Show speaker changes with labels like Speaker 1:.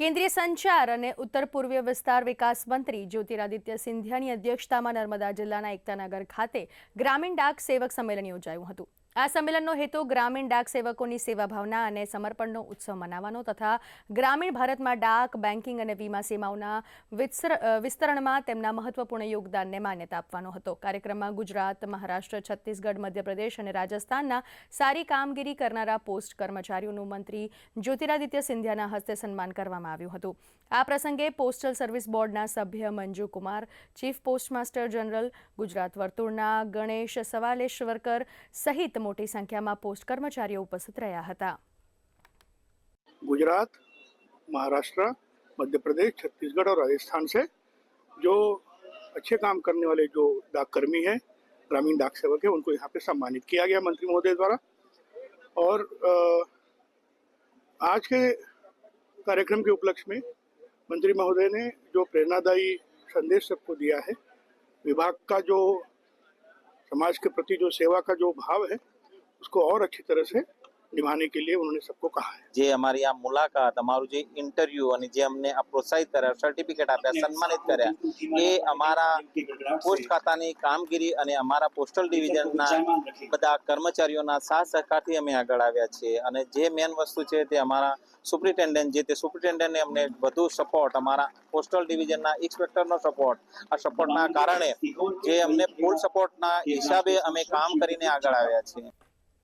Speaker 1: કેન્દ્રીય સંચાર અને ઉત્તર પૂર્વીય વિસ્તાર વિકાસ મંત્રી જ્યોતિરાદિત્ય સિંધિયાની અધ્યક્ષતામાં નર્મદા જિલ્લાના એકતાનગર ખાતે ગ્રામીણ ડાક સેવક સંમેલન યોજાયું હતું। આ સંમેલનનો હેતુ ગ્રામીણ ડાક સેવકોની સેવા ભાવના અને સમર્પણનો ઉત્સવ મનાવવાનો તથા ગ્રામીણ ભારતમાં ડાક, બેન્કિંગ અને વીમા સેવાઓના વિસ્તરણમાં તેમના મહત્વપૂર્ણ યોગદાનને માન્યતા આપવાનો હતો। કાર્યક્રમમાં ગુજરાત, મહારાષ્ટ્ર, છત્તીસગઢ, મધ્યપ્રદેશ અને રાજસ્થાનના સારી કામગીરી કરનારા પોસ્ટ કર્મચારીઓનું મંત્રી જ્યોતિરાદિત્ય સિંધિયાના હસ્તે સન્માન કરવામાં આવ્યું હતું। આ પ્રસંગે પોસ્ટલ સર્વિસ બોર્ડના સભ્ય Manju Kumar, chief postmaster general, Gujarat વર્તુળના ગણેશ સવાલેશ્વરકર સહિત मोटी संख्या में पोस्ट कर्मचारी उपस्थित रहा था।
Speaker 2: गुजरात, महाराष्ट्र, मध्य प्रदेश, छत्तीसगढ़ और राजस्थान से जो अच्छे काम करने वाले जो डाक कर्मी हैं, ग्रामीण डाक सेवक हैं, उनको यहाँ पे सम्मानित किया गया मंत्री महोदय द्वारा। और आज के कार्यक्रम के उपलक्ष्य में मंत्री महोदय ने जो प्रेरणादायी संदेश सबको दिया है, विभाग का जो समाज के प्रति जो सेवा का जो भाव है उसको और अच्छी तरह से निभाने के लिए उन्होंने सबको कहा है।
Speaker 3: जे हमारी आ मुलाकात, अमारू जे इंटरव्यू અને જે અમને આ પ્રોત્સાહિત કર્યા, સર્ટિફિકેટ આપ્યા, સન્માનિત કર્યા, એ અમારા પોસ્ટ ખાતાની કામગીરી અને અમારા પોસ્ટલ ડિવિઝનના બધા કર્મચારીઓના સાથ સહકારથી અમે આગળ આવ્યા છીએ। અને જે મેન વસ્તુ છે તે અમારા સુપ્રિન્ટેન્ડન્ટ, જે તે સુપ્રિન્ટેન્ડન્ટને અમને વધુ સપોર્ટ, અમારા પોસ્ટલ ડિવિઝનના ઇન્સ્પેક્ટરનો સપોર્ટ, આ સપોર્ટના કારણે જે અમને ફૂલ સપોર્ટના હિસાબે અમે કામ કરીને આગળ આવ્યા છીએ।